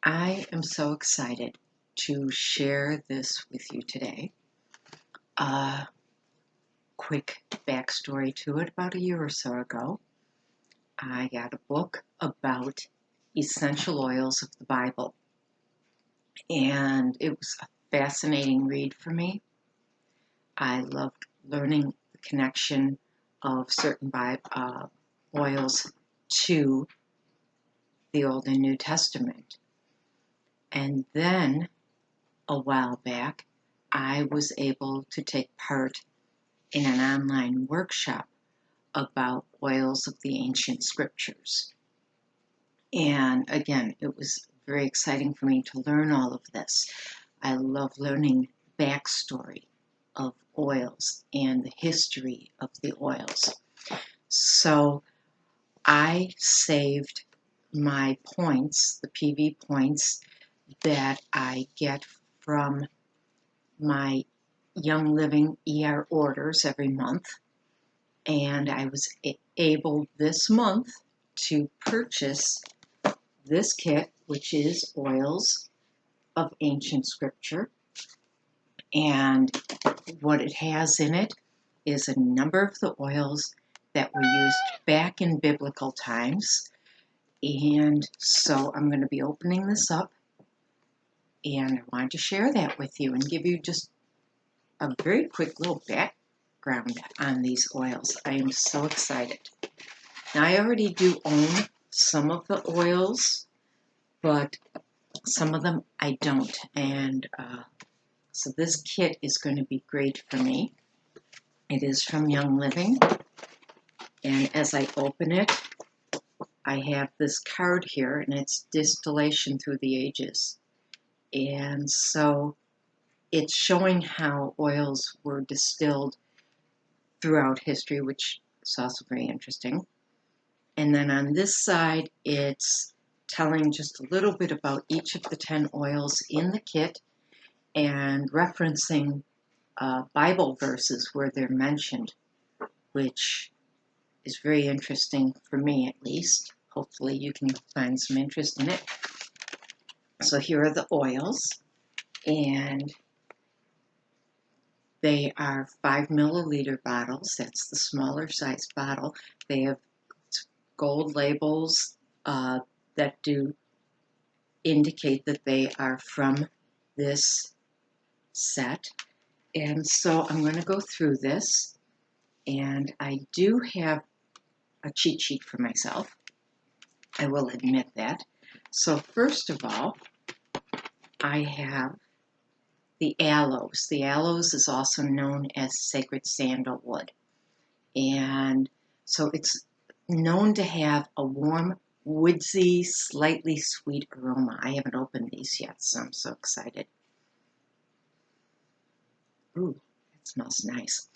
I am so excited to share this with you today. A quick backstory to it. About a year or so ago, I got a book about essential oils of the Bible, and it was a fascinating read for me. I loved learning the connection of certain oils to the Old and New Testament. And then, a while back, I was able to take part in an online workshop about oils of the ancient scriptures. And again, it was very exciting for me to learn all of this. I love learning backstory of oils and the history of the oils. So I saved my points, the PV points that I get from my Young Living ER orders every month, and I was able this month to purchase this kit, which is Oils of Ancient Scripture. And what it has in it is a number of the oils that were used back in biblical times. And so I'm going to be opening this up, and I wanted to share that with you and give you just a very quick little background on these oils. I am so excited. Now, I already do own some of the oils, but some of them I don't. And so this kit is going to be great for me. It is from Young Living. And as I open it, I have this card here, and it's Distillation Through the Ages. And so it's showing how oils were distilled throughout history, which is also very interesting. And then on this side, it's telling just a little bit about each of the 10 oils in the kit and referencing Bible verses where they're mentioned, which is very interesting for me, at least. Hopefully you can find some interest in it. So here are the oils, and they are 5 milliliter bottles. That's the smaller size bottle. They have gold labels that do indicate that they are from this set. And so I'm going to go through this, and I do have a cheat sheet for myself. I will admit that. So first of all, I have the aloes. The aloes is also known as sacred sandalwood. And so it's known to have a warm, woodsy, slightly sweet aroma. I haven't opened these yet, so I'm so excited. Ooh, it smells nice.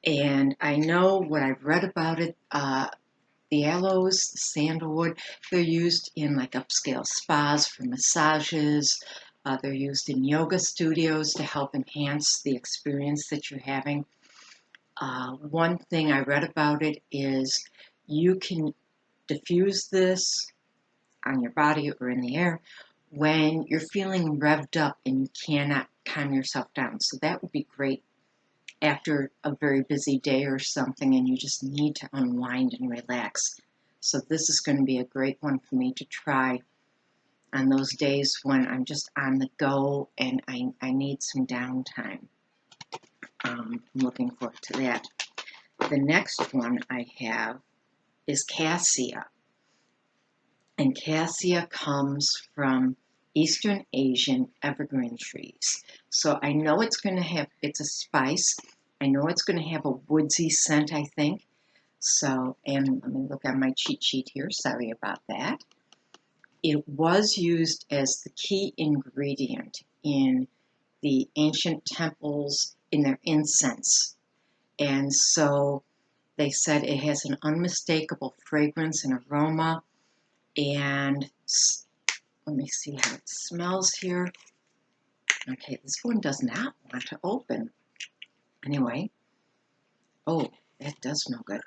And I know what I've read about it, the aloes, the sandalwood, they're used in like upscale spas for massages. They're used in yoga studios to help enhance the experience that you're having. One thing I read about it is you can diffuse this on your body or in the air when you're feeling revved up and you cannot calm yourself down. So that would be great after a very busy day or something and you just need to unwind and relax. So this is going to be a great one for me to try on those days when I'm just on the go and I need some downtime. I'm looking forward to that. The next one I have is Cassia. And Cassia comes from Eastern Asian evergreen trees. So I know it's going to have, it's a spice. I know it's going to have a woodsy scent, I think. So, and let me look on my cheat sheet here. Sorry about that. It was used as the key ingredient in the ancient temples in their incense. And so they said it has an unmistakable fragrance and aroma. And let me see how it smells here. Okay, this one does not want to open. Anyway, oh, that does smell good.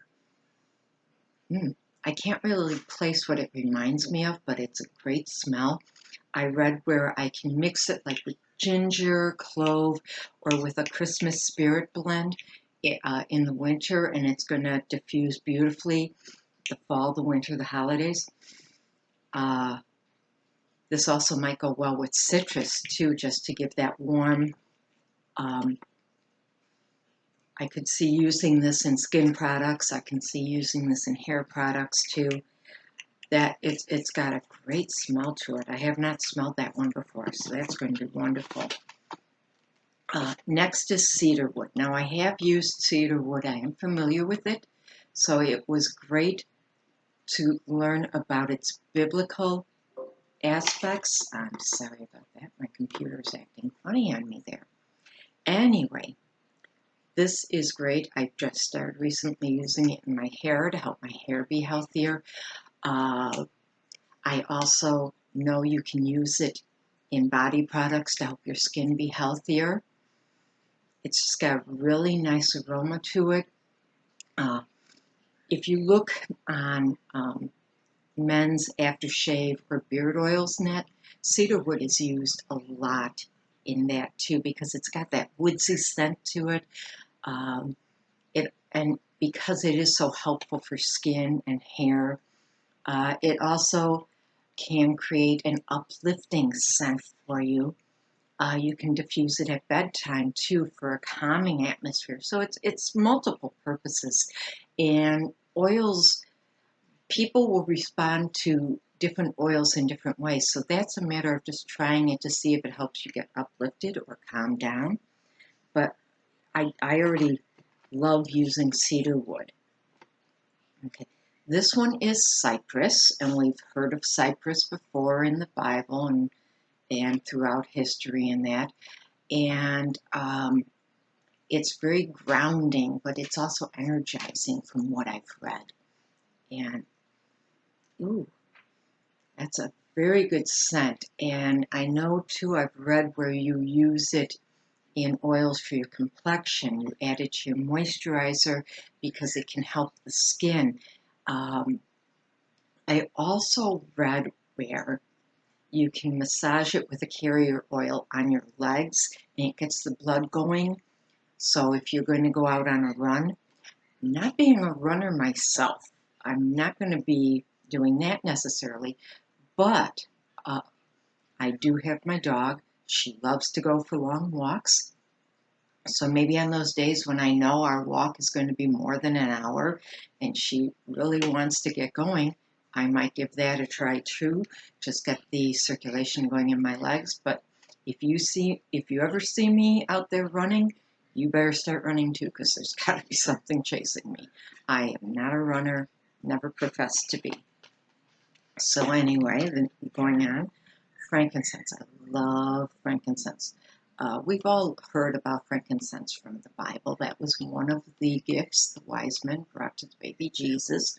I can't really place what it reminds me of, but it's a great smell. I read where I can mix it like with ginger, clove, or with a Christmas spirit blend in the winter, and it's going to diffuse beautifully the fall, the winter, the holidays. This also might go well with citrus too, just to give that warm. I could see using this in skin products. I can see using this in hair products too. That it's got a great smell to it. I have not smelled that one before, so that's going to be wonderful. Next is Cedar Wood. Now I have used Cedar Wood. I am familiar with it, so it was great to learn about its biblical aspects. I'm sorry about that. My computer's acting funny on me there. Anyway, this is great. I just started recently using it in my hair to help my hair be healthier. I also know you can use it in body products to help your skin be healthier. It's just got a really nice aroma to it. If you look on men's aftershave or beard oils net, cedar wood is used a lot in that too because it's got that woodsy scent to it. And because it is so helpful for skin and hair, it also can create an uplifting scent for you. You can diffuse it at bedtime too for a calming atmosphere. So it's multiple purposes. And oils, people will respond to different oils in different ways. So that's a matter of just trying it to see if it helps you get uplifted or calm down. But I already love using cedar wood. Okay. This one is cypress, and we've heard of cypress before in the Bible and throughout history and that. And it's very grounding, but it's also energizing from what I've read. And, ooh, that's a very good scent. And I know, too, I've read where you use it in oils for your complexion. You add it to your moisturizer because it can help the skin. I also read where you can massage it with a carrier oil on your legs and it gets the blood going. So if you're going to go out on a run, not being a runner myself, I'm not going to be doing that necessarily, but I do have my dog. She loves to go for long walks. So maybe on those days when I know our walk is going to be more than an hour and she really wants to get going, I might give that a try too, just get the circulation going in my legs. But if you ever see me out there running, you better start running too, because there's got to be something chasing me. I am not a runner, never professed to be. So anyway, then going on, frankincense. I love frankincense. We've all heard about frankincense from the Bible. That was one of the gifts the wise men brought to the baby Jesus.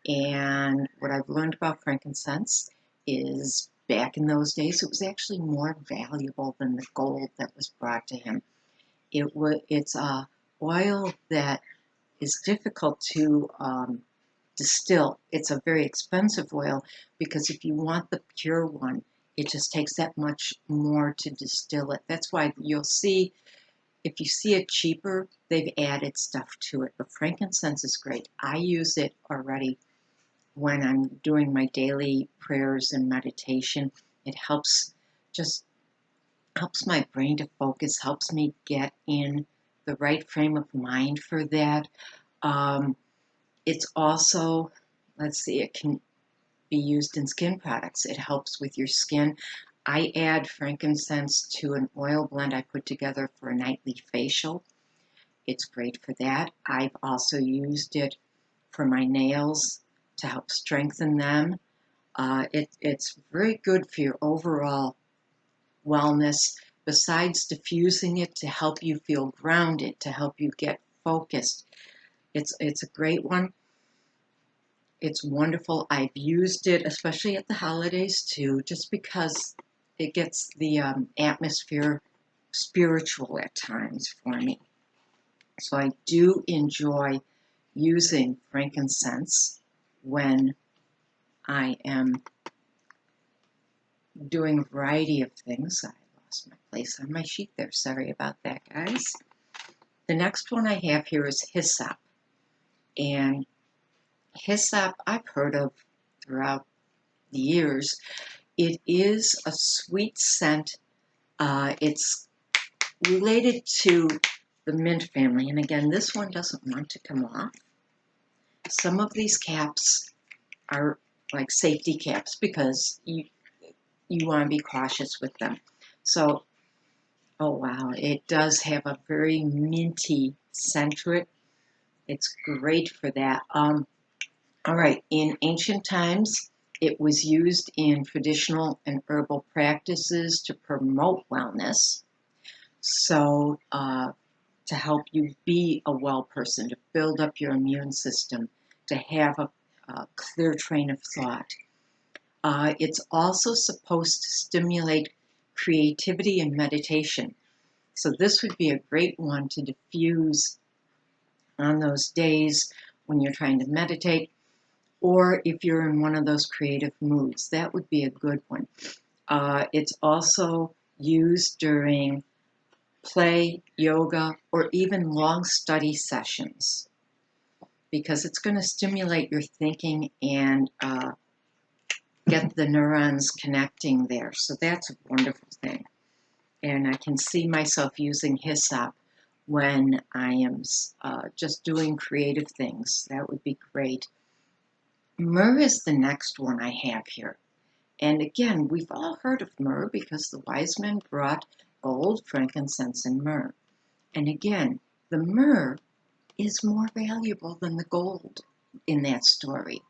And what I've learned about frankincense is back in those days, it was actually more valuable than the gold that was brought to him. It's a oil that is difficult to distill. It's a very expensive oil because if you want the pure one, it just takes that much more to distill it. That's why you'll see, if you see it cheaper, they've added stuff to it. But frankincense is great. I use it already when I'm doing my daily prayers and meditation. It helps my brain to focus, helps me get in the right frame of mind for that. It's also, it can be used in skin products. It helps with your skin. I add frankincense to an oil blend I put together for a nightly facial. It's great for that. I've also used it for my nails to help strengthen them. It's very good for your overall wellness, besides diffusing it to help you feel grounded, to help you get focused. It's a great one. It's wonderful. I've used it, especially at the holidays too, just because it gets the atmosphere spiritual at times for me. So I do enjoy using frankincense when I am doing a variety of things. I lost my place on my sheet there. Sorry about that, guys. The next one I have here is Hyssop. And Hyssop I've heard of throughout the years. It is a sweet scent. It's related to the mint family. And again, this one doesn't want to come off. Some of these caps are like safety caps because you want to be cautious with them. So, oh wow, it does have a very minty scent to it. It's great for that. All right, in ancient times, it was used in traditional and herbal practices to promote wellness. So, to help you be a well person, to build up your immune system, to have a clear train of thought. It's also supposed to stimulate creativity and meditation. So this would be a great one to diffuse on those days when you're trying to meditate, or if you're in one of those creative moods. That would be a good one. It's also used during play, yoga, or even long study sessions because it's going to stimulate your thinking and get the neurons connecting there. So that's a wonderful thing. And I can see myself using Hyssop when I am just doing creative things. That would be great. Myrrh is the next one I have here. And again, we've all heard of myrrh because the wise men brought gold, frankincense, and myrrh. And again, the myrrh is more valuable than the gold in that story.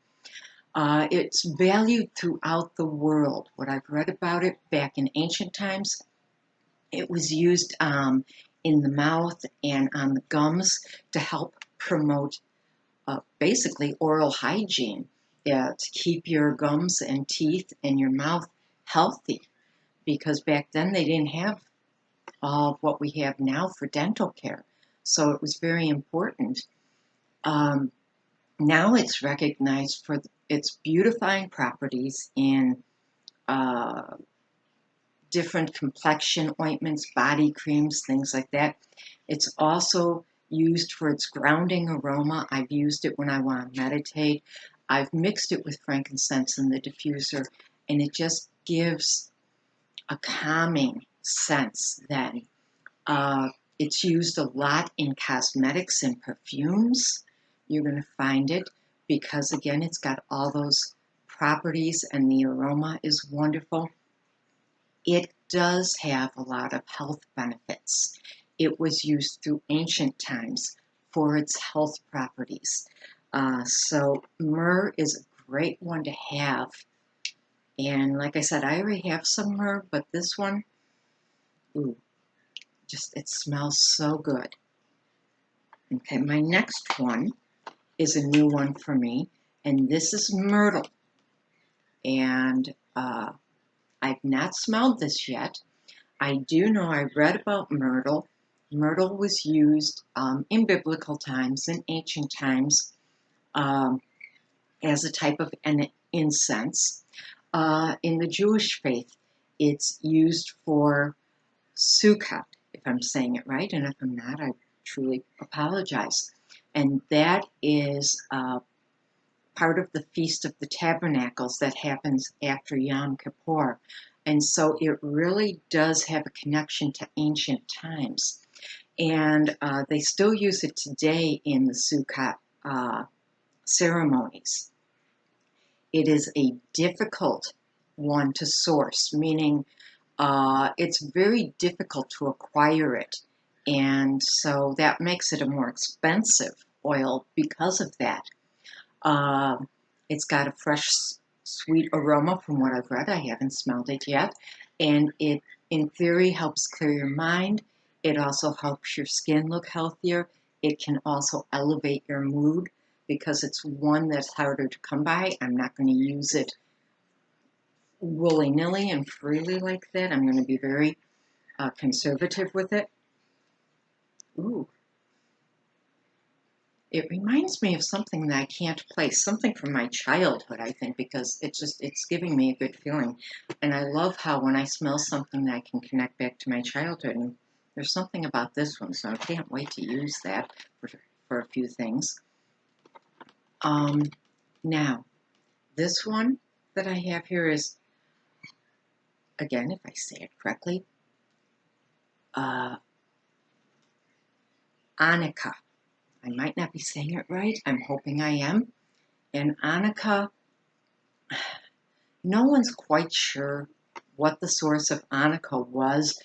It's valued throughout the world. What I've read about it back in ancient times, it was used in the mouth and on the gums to help promote basically oral hygiene, to keep your gums and teeth and your mouth healthy. Because back then they didn't have all of what we have now for dental care. So it was very important. Now it's recognized for its beautifying properties in different complexion ointments, body creams, things like that. It's also used for its grounding aroma. I've used it when I want to meditate. I've mixed it with frankincense in the diffuser, and it just gives a calming sense then. It's used a lot in cosmetics and perfumes. You're going to find it because, again, it's got all those properties and the aroma is wonderful. It does have a lot of health benefits. It was used through ancient times for its health properties. So myrrh is a great one to have. And like I said, I already have some myrrh, but this one, ooh, just it smells so good. Okay, my next one is a new one for me, and this is Myrtle. And I've not smelled this yet. I do know I read about Myrtle. Myrtle was used in biblical times, in ancient times, as a type of an incense. In the Jewish faith, it's used for Sukkot, if I'm saying it right, and if I'm not, I truly apologize. And that is part of the Feast of the Tabernacles that happens after Yom Kippur. And so it really does have a connection to ancient times. And they still use it today in the Sukkot ceremonies. It is a difficult one to source, meaning it's very difficult to acquire it. And so that makes it a more expensive oil because of that. It's got a fresh, sweet aroma from what I've read. I haven't smelled it yet. And it, in theory, helps clear your mind. It also helps your skin look healthier. It can also elevate your mood because it's one that's harder to come by. I'm not going to use it willy-nilly and freely like that. I'm going to be very conservative with it. Ooh. It reminds me of something that I can't place, something from my childhood, I think, because it's giving me a good feeling. And I love how when I smell something that I can connect back to my childhood. And there's something about this one, so I can't wait to use that for a few things. Now, this one that I have here is, again, if I say it correctly, Annika. I might not be saying it right. I'm hoping I am. And Annika, no one's quite sure what the source of Annika was,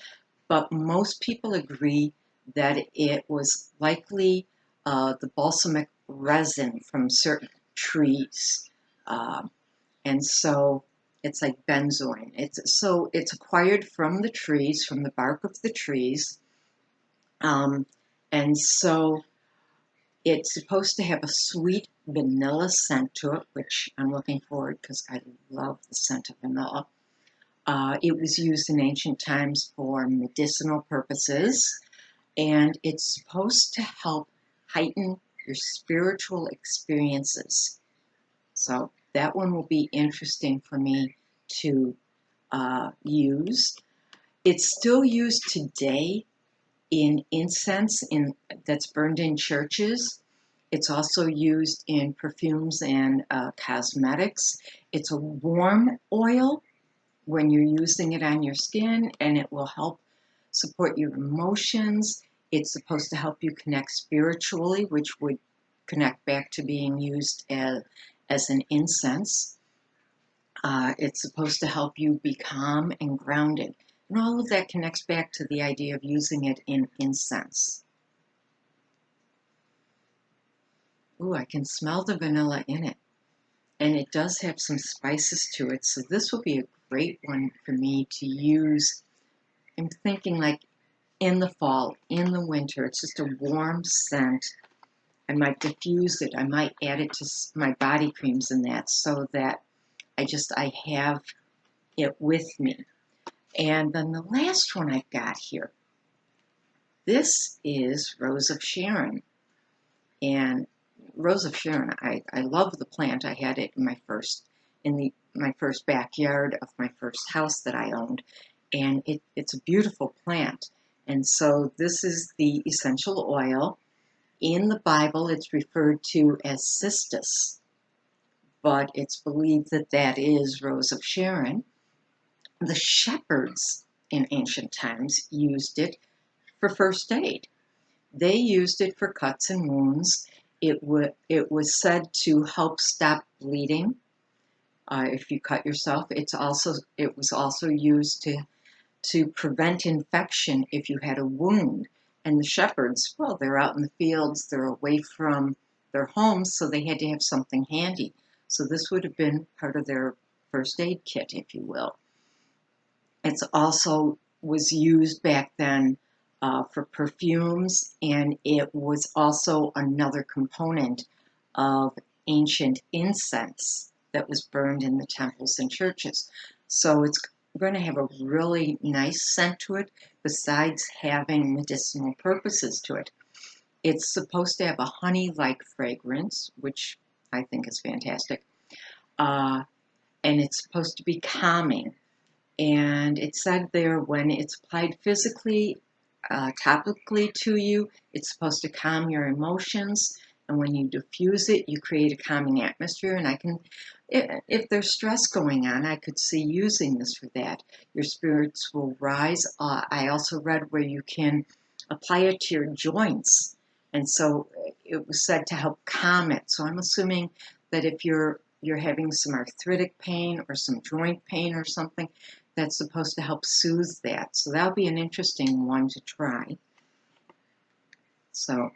but most people agree that it was likely the balsamic resin from certain trees. And so it's like benzoin. It's acquired from the trees, from the bark of the trees. And so it's supposed to have a sweet vanilla scent to it, which I'm looking forward because I love the scent of vanilla. It was used in ancient times for medicinal purposes, and it's supposed to help heighten your spiritual experiences. So that one will be interesting for me to use. It's still used today in incense that's burned in churches. It's also used in perfumes and cosmetics. It's a warm oil when you're using it on your skin, and it will help support your emotions. It's supposed to help you connect spiritually, which would connect back to being used as an incense. It's supposed to help you be calm and grounded. And all of that connects back to the idea of using it in incense. Ooh, I can smell the vanilla in it. And it does have some spices to it. So this will be a great one for me to use. I'm thinking like in the fall, in the winter. It's just a warm scent. I might diffuse it. I might add it to my body creams and that so that I have it with me. And then the last one I've got here, this is Rose of Sharon. And Rose of Sharon, I love the plant. I had it in my first backyard of my first house that I owned. And it's a beautiful plant. And so this is the essential oil. In the Bible, it's referred to as cistus, but it's believed that that is Rose of Sharon. The shepherds in ancient times used it for first aid. They used it for cuts and wounds. It was said to help stop bleeding if you cut yourself. It was also used to prevent infection if you had a wound. And the shepherds, well, they're out in the fields, they're away from their homes, so they had to have something handy. So this would have been part of their first aid kit, if you will. It also was used back then for perfumes, and it was also another component of ancient incense that was burned in the temples and churches. So it's going to have a really nice scent to it besides having medicinal purposes to it. It's supposed to have a honey-like fragrance, which I think is fantastic. And it's supposed to be calming. And it said there when it's applied physically, topically to you, it's supposed to calm your emotions. And when you diffuse it, you create a calming atmosphere. And if there's stress going on, I could see using this for that. Your spirits will rise. I also read where you can apply it to your joints. And so it was said to help calm it. So I'm assuming that if you're having some arthritic pain or some joint pain or something, that's supposed to help soothe that. So that'll be an interesting one to try. So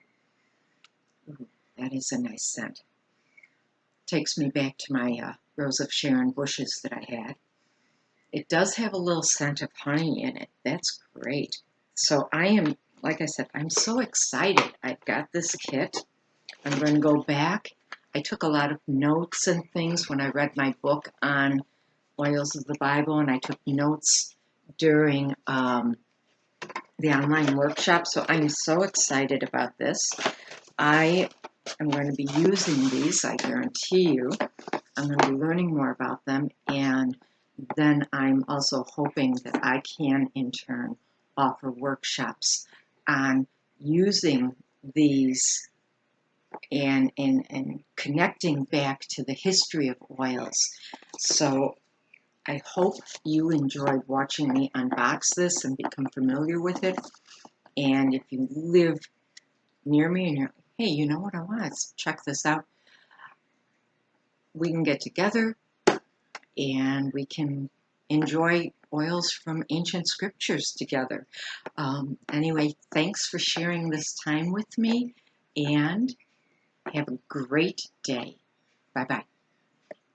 that is a nice scent. Takes me back to my Rose of Sharon bushes that I had. It does have a little scent of honey in it. That's great. So like I said, I'm so excited. I've got this kit. I'm going to go back. I took a lot of notes and things when I read my book on oils of the Bible, and I took notes during the online workshop, so I'm so excited about this. I I'm going to be using these, I guarantee you. I'm going to be learning more about them, and then I'm also hoping that I can, in turn, offer workshops on using these and connecting back to the history of oils. So I hope you enjoyed watching me unbox this and become familiar with it. And if you live near me and you're like, hey, you know what I want? Let's check this out. We can get together and we can enjoy oils from ancient scriptures together. Anyway, thanks for sharing this time with me, and have a great day. Bye-bye.